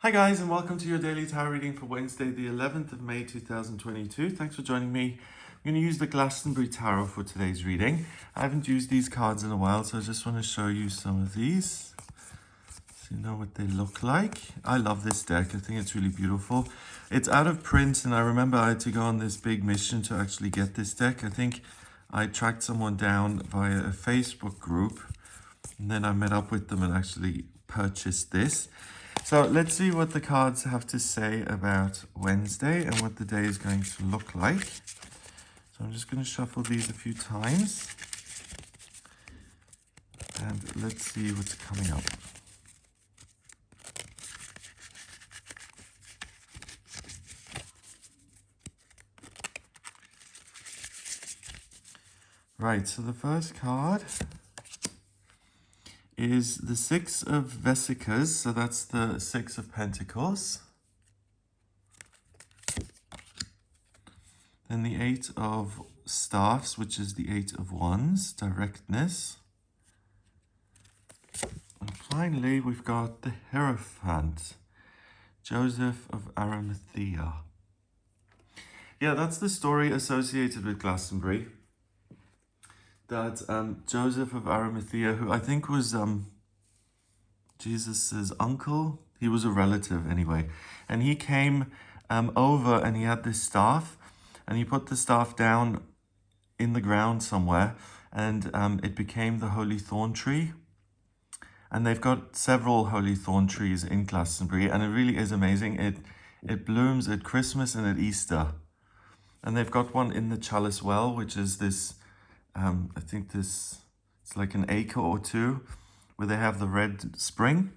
Hi guys, and welcome to your daily tarot reading for Wednesday the 11th of May 2022. Thanks for joining me. I'm going to use the Glastonbury Tarot for today's reading. I haven't used these cards in a while, so I just want to show you some of these so you know what they look like. I love this deck. I think it's really beautiful. It's out of print, and I remember I had to go on this big mission to actually get this deck. I think I tracked someone down via a Facebook group, and then I met up with them and actually purchased this. So let's see what the cards have to say about Wednesday and what the day is going to look like. So I'm just going to shuffle these a few times. And let's see what's coming up. Right, so the first card is the Six of Vesicas, so that's the Six of Pentacles. Then the Eight of Staffs, which is the Eight of Wands, directness. And finally, we've got the Hierophant, Joseph of Arimathea. Yeah, that's the story associated with Glastonbury. That Joseph of Arimathea, who I think was Jesus's uncle, he was a relative anyway, and he came over and he had this staff, and he put the staff down in the ground somewhere, and it became the holy thorn tree. And they've got several holy thorn trees in Glastonbury, and it really is amazing. It blooms at Christmas and at Easter, and they've got one in the Chalice Well, which is this. I think it's like an acre or two where they have the red spring,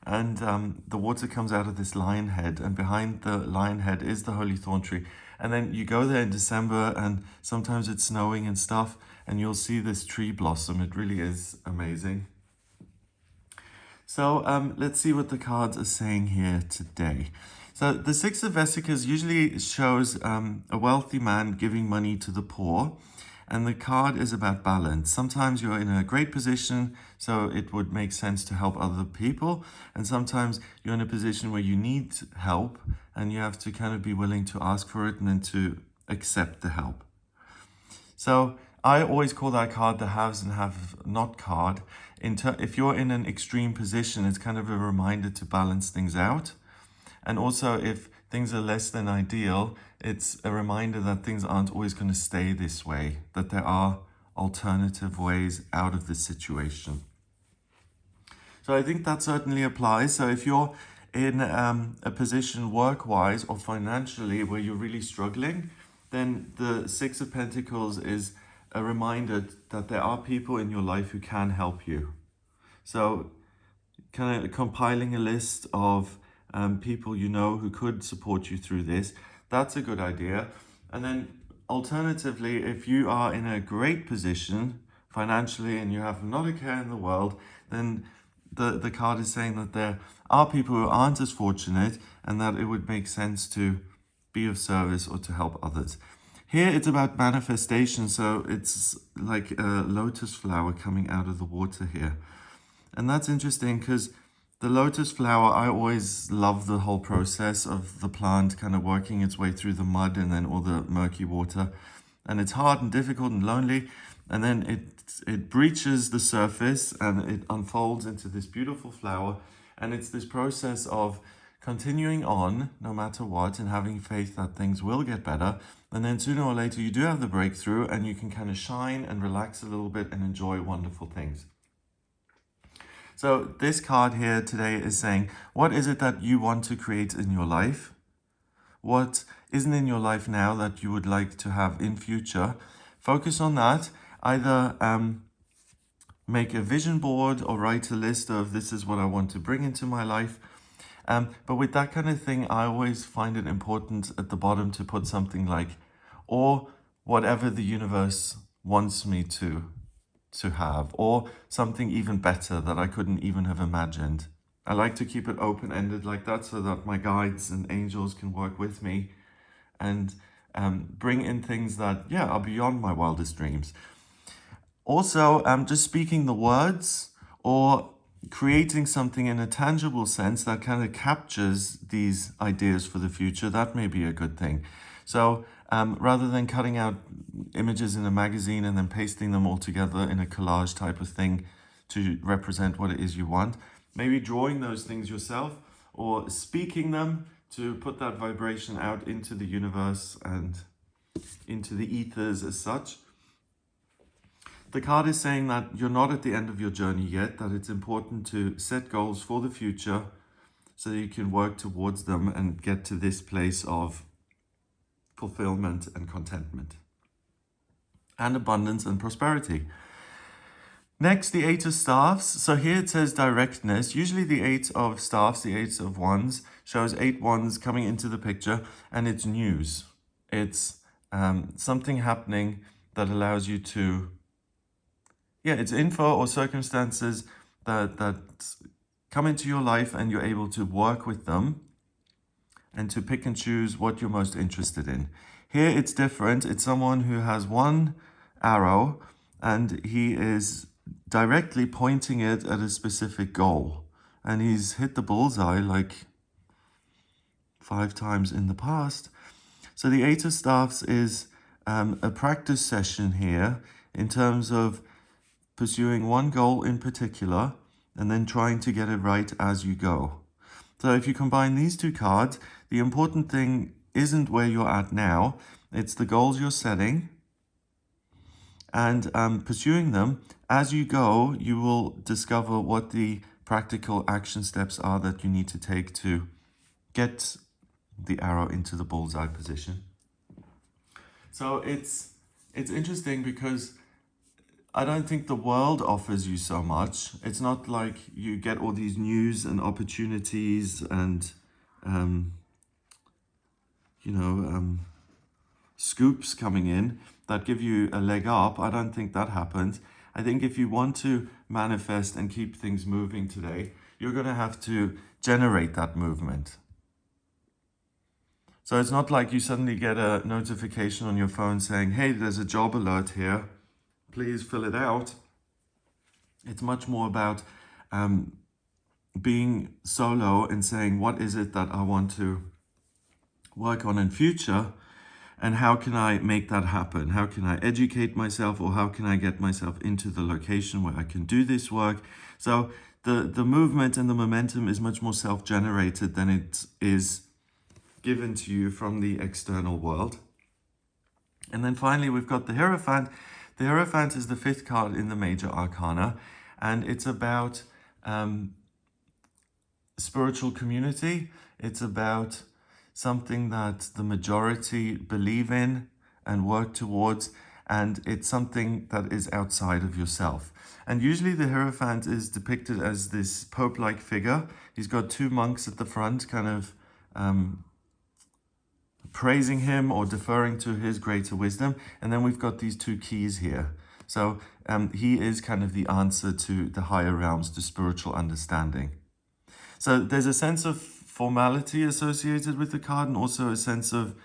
and the water comes out of this lion head, and behind the lion head is the holy thorn tree. And then you go there in December, and sometimes it's snowing and stuff, and you'll see this tree blossom. It really is amazing. So let's see what the cards are saying here today. So the Six of Vesicas usually shows a wealthy man giving money to the poor. And the card is about balance. Sometimes you're in a great position, so it would make sense to help other people. And sometimes you're in a position where you need help, and you have to kind of be willing to ask for it and then to accept the help. So I always call that card the haves and have not card. If you're in an extreme position, it's kind of a reminder to balance things out. And also, if things are less than ideal, it's a reminder that things aren't always going to stay this way, that there are alternative ways out of this situation. So I think that certainly applies. So if you're in a position work-wise or financially where you're really struggling, then the Six of Pentacles is a reminder that there are people in your life who can help you. So kind of compiling a list of people you know who could support you through this, that's a good idea. And then alternatively, if you are in a great position financially and you have not a care in the world, then the card is saying that there are people who aren't as fortunate, and that it would make sense to be of service or to help others. Here it's about manifestation, so it's like a lotus flower coming out of the water here. And that's interesting because the lotus flower, I always love the whole process of the plant kind of working its way through the mud and then all the murky water. And it's hard and difficult and lonely. And then it breaches the surface and it unfolds into this beautiful flower. And it's this process of continuing on no matter what and having faith that things will get better. And then sooner or later you do have the breakthrough and you can kind of shine and relax a little bit and enjoy wonderful things. So this card here today is saying, what is it that you want to create in your life? What isn't in your life now that you would like to have in future? Focus on that. Either make a vision board or write a list of this is what I want to bring into my life. But with that kind of thing, I always find it important at the bottom to put something like, or whatever the universe wants me to have, or something even better that I couldn't even have imagined. I like to keep it open-ended like that so that my guides and angels can work with me and bring in things that, are beyond my wildest dreams. Also, just speaking the words or creating something in a tangible sense that kind of captures these ideas for the future, that may be a good thing. So rather than cutting out images in a magazine and then pasting them all together in a collage type of thing to represent what it is you want, maybe drawing those things yourself or speaking them to put that vibration out into the universe and into the ethers as such. The card is saying that you're not at the end of your journey yet, that it's important to set goals for the future so that you can work towards them and get to this place of fulfillment and contentment and abundance and prosperity. Next, the Eight of Staffs. So here it says directness. Usually the Eight of Staffs, the Eight of Wands, shows 8 wands coming into the picture, and it's news. It's something happening that allows you to, it's info or circumstances that come into your life and you're able to work with them and to pick and choose what you're most interested in. Here it's different. It's someone who has one arrow and he is directly pointing it at a specific goal. And he's hit the bullseye like 5 times in the past. So the Eight of Staffs is a practice session here in terms of pursuing one goal in particular and then trying to get it right as you go. So if you combine these two cards, the important thing isn't where you're at now, it's the goals you're setting and pursuing them. As you go, you will discover what the practical action steps are that you need to take to get the arrow into the bullseye position. So it's interesting because I don't think the world offers you so much. It's not like you get all these news and opportunities and, scoops coming in that give you a leg up. I don't think that happens. I think if you want to manifest and keep things moving today, you're going to have to generate that movement. So it's not like you suddenly get a notification on your phone saying, hey, there's a job alert here. Please fill it out. It's much more about being solo and saying, what is it that I want to work on in future? And how can I make that happen? How can I educate myself, or how can I get myself into the location where I can do this work? So the movement and the momentum is much more self-generated than it is given to you from the external world. And then finally, we've got the Hierophant. The Hierophant is the 5th card in the major arcana, and it's about spiritual community. It's about something that the majority believe in and work towards, and it's something that is outside of yourself. And usually the Hierophant is depicted as this Pope-like figure. He's got 2 monks at the front, kind of praising him or deferring to his greater wisdom. And then we've got these 2 keys here. So he is kind of the answer to the higher realms, to spiritual understanding. So there's a sense of formality associated with the card, and also a sense of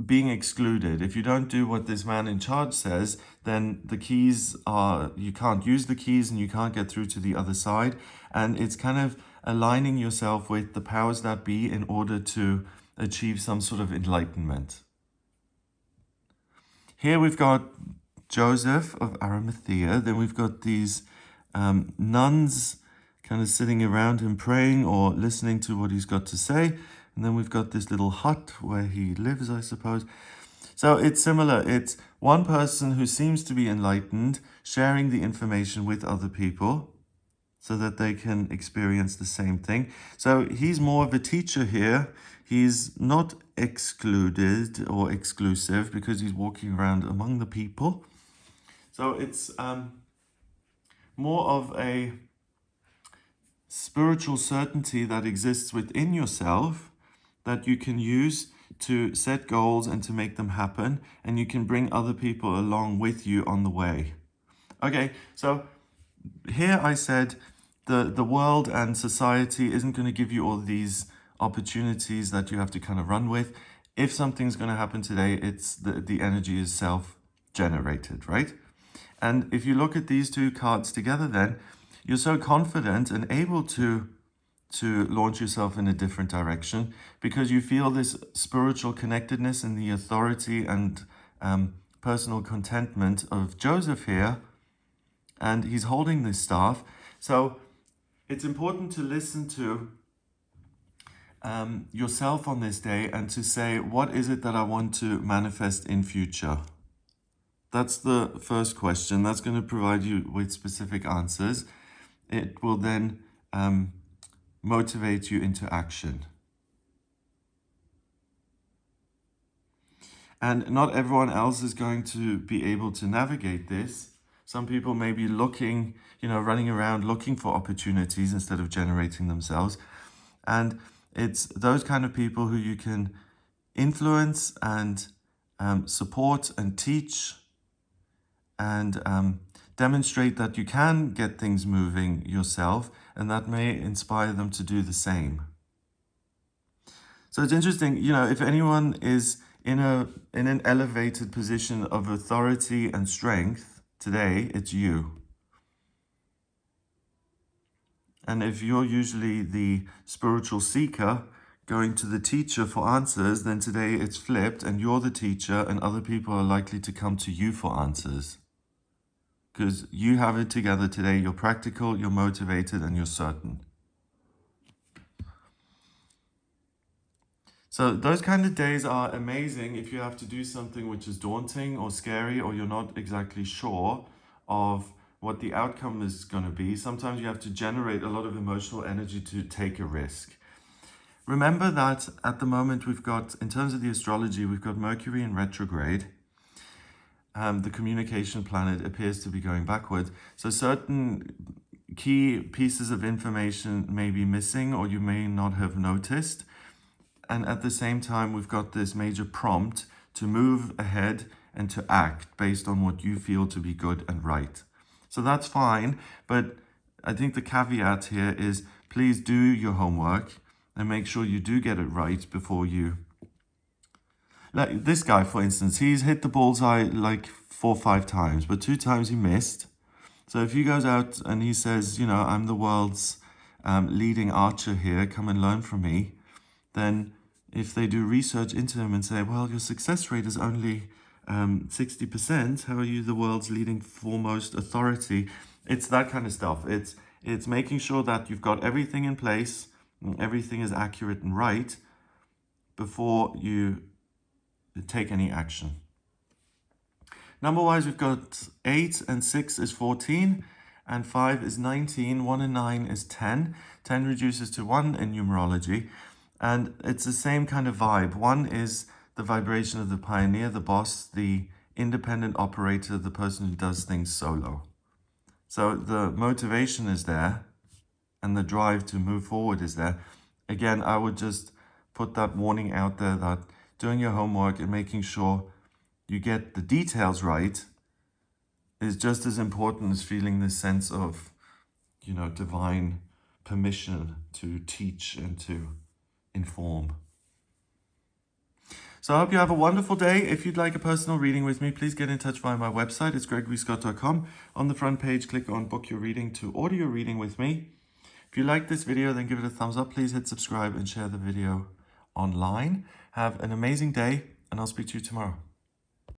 being excluded. If you don't do what this man in charge says, then the keys are, you can't use the keys and you can't get through to the other side. And it's kind of aligning yourself with the powers that be in order to achieve some sort of enlightenment. Here we've got Joseph of Arimathea. Then we've got these nuns kind of sitting around him praying or listening to what he's got to say. And then we've got this little hut where he lives, I suppose. So it's similar. It's one person who seems to be enlightened, sharing the information with other people so that they can experience the same thing. So he's more of a teacher here. He's not excluded or exclusive because he's walking around among the people. So it's more of a spiritual certainty that exists within yourself that you can use to set goals and to make them happen, and you can bring other people along with you on the way. Okay, so here I said the world and society isn't going to give you all these opportunities that you have to kind of run with. If something's going to happen today, it's the energy is self-generated, right? And if you look at these 2 cards together, then You're so confident and able to launch yourself in a different direction because you feel this spiritual connectedness and the authority and personal contentment of Joseph here, and he's holding this staff. So it's important to listen to yourself on this day and to say, what is it that I want to manifest in future? That's the first question. That's going to provide you with specific answers. It will then motivate you into action. And not everyone else is going to be able to navigate this. Some people may be looking, running around looking for opportunities instead of generating themselves. And it's those kind of people who you can influence and support and teach and demonstrate that you can get things moving yourself, and that may inspire them to do the same. So it's interesting, if anyone is in an elevated position of authority and strength today, it's you. And if you're usually the spiritual seeker going to the teacher for answers, then today it's flipped and you're the teacher and other people are likely to come to you for answers. Because you have it together today. You're practical, you're motivated, and you're certain. So those kind of days are amazing if you have to do something which is daunting or scary, or you're not exactly sure of what the outcome is going to be. Sometimes you have to generate a lot of emotional energy to take a risk. Remember that at the moment we've got, in terms of the astrology, we've got Mercury in retrograde. The communication planet appears to be going backwards. So certain key pieces of information may be missing or you may not have noticed. And at the same time, we've got this major prompt to move ahead and to act based on what you feel to be good and right. So that's fine. But I think the caveat here is please do your homework and make sure you do get it right before you. Like this guy, for instance, he's hit the bullseye like 4 or 5 times, but 2 times he missed. So if he goes out and he says, I'm the world's leading archer here, come and learn from me, then if they do research into him and say, well, your success rate is only 60%, how are you the world's leading foremost authority? It's that kind of stuff. It's making sure that you've got everything in place, everything is accurate and right before you take any action. Number-wise, we've got 8 and 6 is 14, and 5 is 19, 1 and 9 is 10. 10 reduces to 1 in numerology, and it's the same kind of vibe. 1 is the vibration of the pioneer, the boss, the independent operator, the person who does things solo. So the motivation is there, and the drive to move forward is there. Again, I would just put that warning out there that doing your homework and making sure you get the details right is just as important as feeling this sense of, divine permission to teach and to inform. So I hope you have a wonderful day. If you'd like a personal reading with me, please get in touch via my website. It's gregoryscott.com. On the front page, click on book your reading to order your reading with me. If you like this video, then give it a thumbs up. Please hit subscribe and share the video online. Have an amazing day, and I'll speak to you tomorrow.